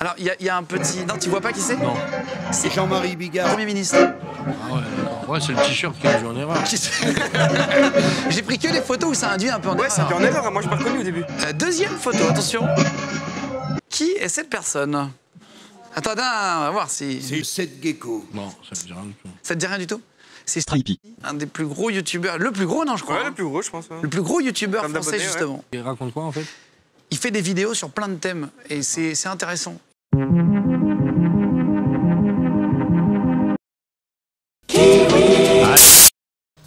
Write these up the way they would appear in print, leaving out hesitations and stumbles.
Alors, il y a un petit... Non, tu vois pas qui c'est? Non. C'est Jean-Marie Bigard. Premier ministre. Ah ouais, d'accord. Ouais, c'est le t-shirt qui a dû en erreur. J'ai pris que des photos où ça induit un peu en erreur. Ouais, c'était en erreur, moi je pas reconnu au début. Deuxième photo, attention. Qui est cette personne? Attendez, on va voir si... C'est Seth Gecko. Non, ça me dit rien du tout. Ça te dit rien du tout? C'est Stripey. un des plus gros youtubeurs, le plus gros, non, je crois. Ouais, le plus gros, je pense. Ouais. Le plus gros youtubeur Comme français, d'abonnés, ouais. justement. Il raconte quoi en fait? Il fait des vidéos sur plein de thèmes et c'est intéressant.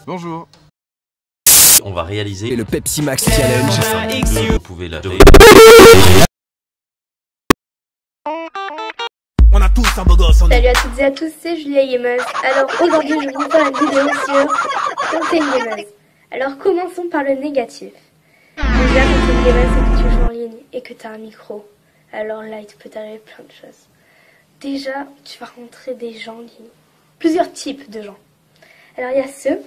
Bonjour. On va réaliser Le Pepsi Max Challenge. Vous pouvez la... On a tous un beau gosse. Salut à toutes et à tous, c'est Julia Yemez. Alors aujourd'hui, je vais vous faire une vidéo sur Fontaine Yemez. Alors commençons par le négatif. Déjà, Fontaine Yemez, c'est que tu joues en ligne et que tu as un micro. Alors là, il te peut arriver plein de choses. Déjà, tu vas rencontrer des gens en ligne. Plusieurs types de gens. Alors il y a ceux...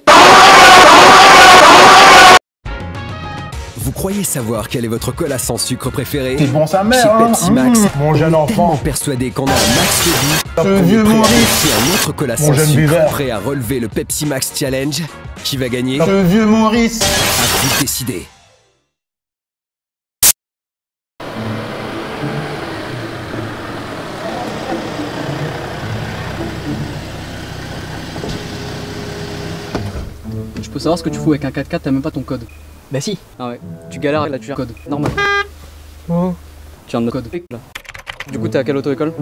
Vous croyez savoir quel est votre cola sans sucre préféré? C'est bon sa Chez mère, hein. Pepsi Max, Mon jeune on est enfant. tellement persuadé qu'on a un max de vie Ce qu'on est vieux prêt à Maurice. tester un autre cola Mon sans jeune sucre buveur. prêt à relever le Pepsi Max Challenge. Qui va gagner? Ce vieux Maurice. À vous de décider. Je peux savoir ce que tu fous avec un 4x4, t'as même pas ton code. Bah si. Ah ouais, tu galères là, tu as code. Normal. Oh. Tu as un code. Là. Du coup, t'es à quelle auto-école?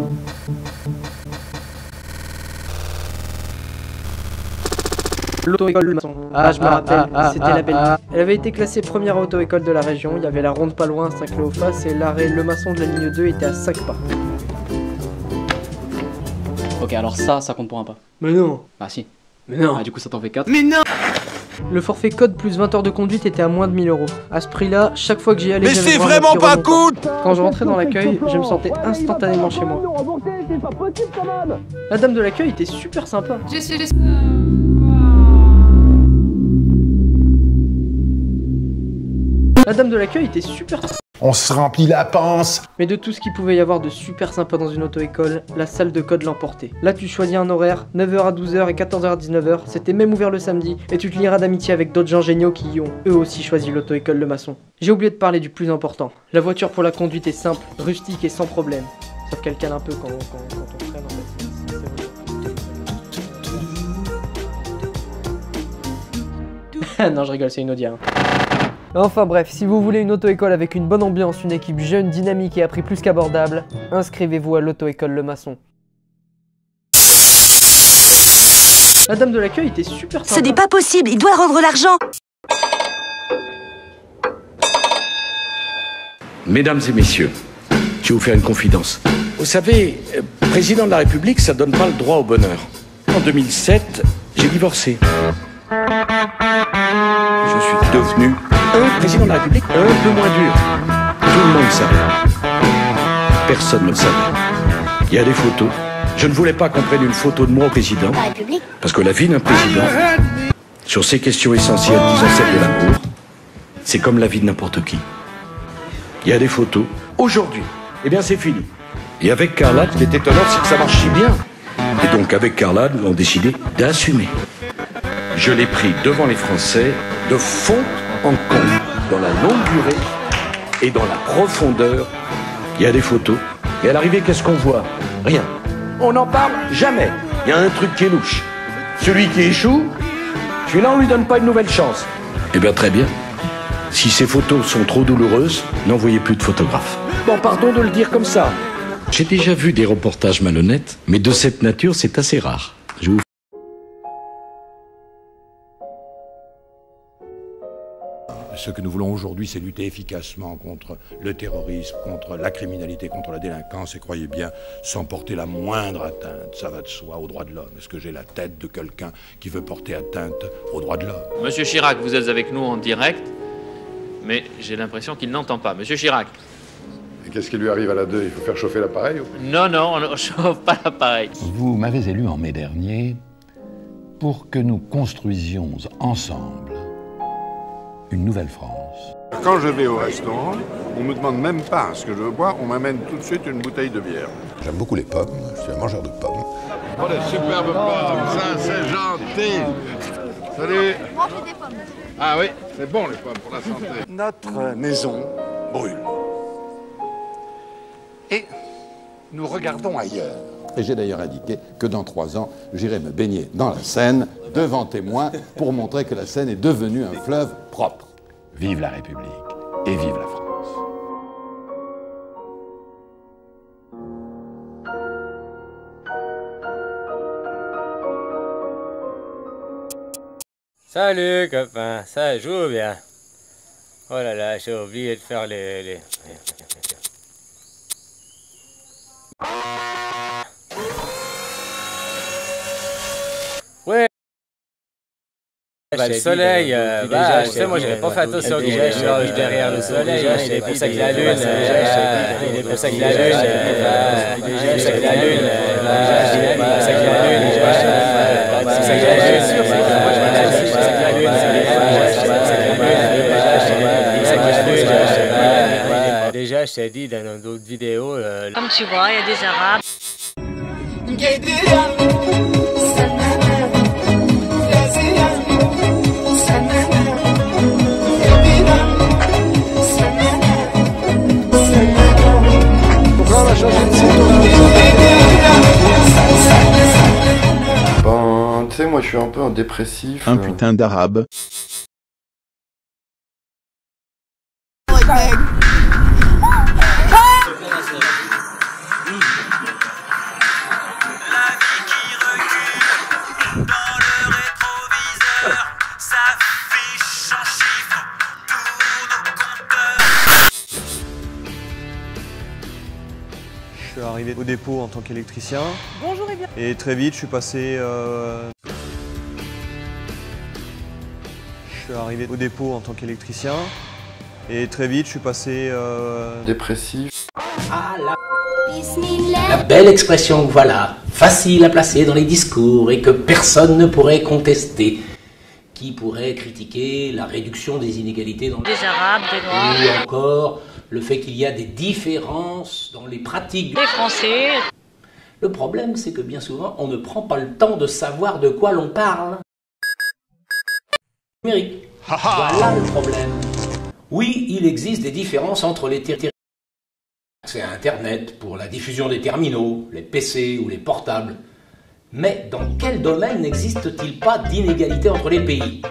L'auto-école maçon. Ah, je me rappelle, c'était la belle. Elle avait été classée première auto-école de la région. Il y avait la ronde pas loin, Saint-Cléophas, et l'arrêt Le Maçon de la ligne 2 était à 5 pas. Ok, alors ça compte pour un pas. Mais non. Ah si. Mais non. Ah, du coup, ça t'en fait 4. Mais non. Le forfait code plus 20 heures de conduite était à moins de 1000 €. À ce prix-là, chaque fois que j'y allais, Mais j'avais c'est droit à un vraiment petit pas remontant. cool. Quand je rentrais dans l'accueil, je me sentais instantanément chez moi. La dame de l'accueil était super sympa. La dame de l'accueil était super sympa. On se remplit la panse. Mais de tout ce qu'il pouvait y avoir de super sympa dans une auto-école, la salle de code l'emportait. Là, tu choisis un horaire, 9h à 12h et 14h à 19h, c'était même ouvert le samedi, et tu te lieras d'amitié avec d'autres gens géniaux qui y ont, eux aussi, choisi l'auto-école Le Maçon. J'ai oublié de parler du plus important. La voiture pour la conduite est simple, rustique et sans problème. Sauf qu'elle cale un peu quand on freine, en fait. Non, je rigole, c'est une Audi. Hein. Enfin bref, si vous voulez une auto-école avec une bonne ambiance, une équipe jeune, dynamique et à prix plus qu'abordable, inscrivez-vous à l'auto-école Le Maçon. La dame de l'accueil était super sympa. Ce n'est pas possible, il doit rendre l'argent. Mesdames et messieurs, je vais vous faire une confidence. Vous savez, président de la République, ça donne pas le droit au bonheur. En 2007, j'ai divorcé. Je suis devenu un président de la République un peu moins dur. Tout le monde le savait. Personne ne le savait. Il y a des photos. Je ne voulais pas qu'on prenne une photo de moi au président. Parce que la vie d'un président, sur ces questions essentielles, disons celle de l'amour, c'est comme la vie de n'importe qui. Il y a des photos. Aujourd'hui, eh bien c'est fini. Et avec Carla, ce qui est étonnant, c'est que ça marche si bien. Et donc avec Carla, nous avons décidé d'assumer. Je l'ai pris devant les Français de fond en comble, dans la longue durée et dans la profondeur. Il y a des photos. Et à l'arrivée, qu'est-ce qu'on voit? Rien. On n'en parle jamais. Il y a un truc qui est louche. Celui qui échoue, celui-là, on lui donne pas une nouvelle chance. Eh bien, très bien. Si ces photos sont trop douloureuses, n'envoyez plus de photographes. Bon, pardon de le dire comme ça. J'ai déjà vu des reportages malhonnêtes, mais de cette nature, c'est assez rare. Je vous... Ce que nous voulons aujourd'hui, c'est lutter efficacement contre le terrorisme, contre la criminalité, contre la délinquance, et croyez bien, sans porter la moindre atteinte, ça va de soi, aux droits de l'homme. Est-ce que j'ai la tête de quelqu'un qui veut porter atteinte aux droits de l'homme? Monsieur Chirac, vous êtes avec nous en direct, mais j'ai l'impression qu'il n'entend pas. Monsieur Chirac. Et qu'est-ce qui lui arrive à la 2? Il faut faire chauffer l'appareil ou... Non, on ne chauffe pas l'appareil. Vous m'avez élu en mai dernier pour que nous construisions ensemble une nouvelle France. quand je vais au restaurant, on me demande même pas ce que je veux boire, on m'amène tout de suite une bouteille de bière. J'aime beaucoup les pommes, je suis un mangeur de pommes. Oh, les superbes pommes, ça c'est gentil. Salut. Mangez des pommes. Ah oui, c'est bon les pommes pour la santé. Notre maison brûle. Et nous regardons ailleurs. Et j'ai d'ailleurs indiqué que dans 3 ans, j'irai me baigner dans la Seine, devant témoins, pour montrer que la Seine est devenue un fleuve propre. Vive la République et vive la France. Salut copain, ça joue bien. Oh là là, j'ai oublié de faire les... Ouais. Bah, le soleil, tu sais, moi j'avais pas fait attention que je suis derrière le soleil, il est pour ça que la lune, il est pour ça que la lune, il est pour ça que la lune, déjà je t'ai dit dans d'autres vidéos... Comme tu vois, il y a des Arabes. Ben, tu sais, moi je suis un peu un dépressif. Un putain d'arabe. Je suis arrivé au dépôt en tant qu'électricien. Bonjour et bien. Et très vite, je suis passé... Je suis arrivé au dépôt en tant qu'électricien. Et très vite, je suis passé... Dépressif. Ah, la belle expression, voilà, facile à placer dans les discours et que personne ne pourrait contester. Qui pourrait critiquer la réduction des inégalités dans Des Arabes, des Noirs. Ou encore le fait qu'il y a des différences dans les pratiques des Français. Le problème, c'est que bien souvent, on ne prend pas le temps de savoir de quoi l'on parle. Numérique. Voilà le problème. Oui, il existe des différences entre les territoires. Accès à Internet pour la diffusion des terminaux, les PC ou les portables. Mais dans quel domaine n'existe-t-il pas d'inégalité entre les pays?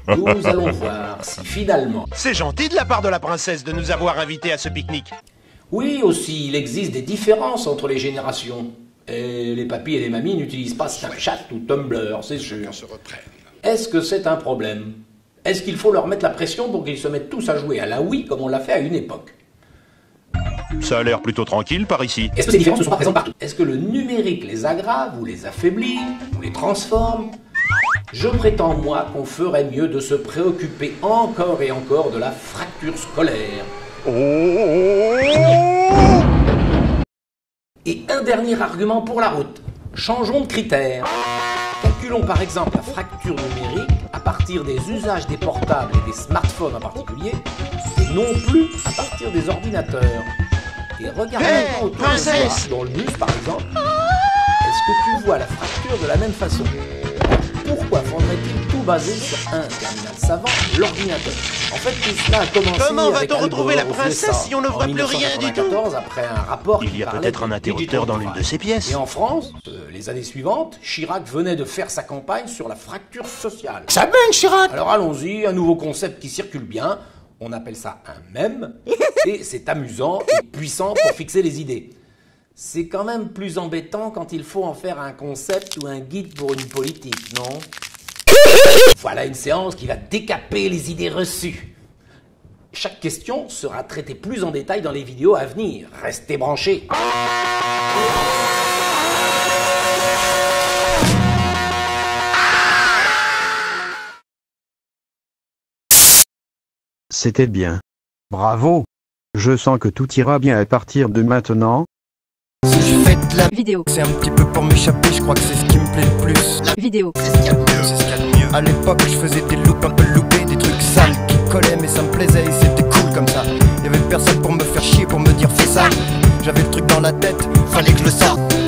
Nous allons voir si finalement... C'est gentil de la part de la princesse de nous avoir invités à ce pique-nique. Oui, aussi, il existe des différences entre les générations. Et les papis et les mamies n'utilisent pas Snapchat ou Tumblr, c'est sûr. Est-ce que c'est un problème? Est-ce qu'il faut leur mettre la pression pour qu'ils se mettent tous à jouer à la Wii comme on l'a fait à une époque? Ça a l'air plutôt tranquille par ici. Est-ce que ces différences ne sont pas présentes partout? Est-ce que le numérique les aggrave ou les affaiblit ou les transforme? Je prétends, moi, qu'on ferait mieux de se préoccuper encore et encore de la fracture scolaire. Et un dernier argument pour la route. Changeons de critères. Calculons par exemple la fracture numérique à partir des usages des portables et des smartphones en particulier, et non plus à partir des ordinateurs. Et regardons autour de toi, dans le bus par exemple, est-ce que tu vois la fracture de la même façon? Pourquoi faudrait-il tout baser sur un terminal savant, l'ordinateur? En fait, tout cela a commencé Comment avec va-t-on retrouver la Al Gore princesse si on ne voit plus rien du tout? Après un rapport Il y a peut-être un interrupteur dans l'une de ces pièces. Et en France, les années suivantes, Chirac venait de faire sa campagne sur la fracture sociale. Ça mène, Chirac! Alors allons-y, un nouveau concept qui circule bien. On appelle ça un mème. Et c'est amusant et puissant pour fixer les idées. C'est quand même plus embêtant quand il faut en faire un concept ou un guide pour une politique, non? Voilà une séance qui va décaper les idées reçues. Chaque question sera traitée plus en détail dans les vidéos à venir. Restez branchés. C'était bien. Bravo. Je sens que tout ira bien à partir de maintenant. Si je fais de la vidéo, c'est un petit peu pour m'échapper, je crois que c'est ce qui me plaît le plus. La vidéo, c'est ce qu'il y a de mieux, c'est ce qu'il y a de mieux. À l'époque, je faisais des loops un peu loupés, des trucs sales qui collait mais ça me plaisait et c'était cool comme ça. Y'avait personne pour me faire chier, pour me dire fais ça. J'avais le truc dans la tête, fallait que je le sorte.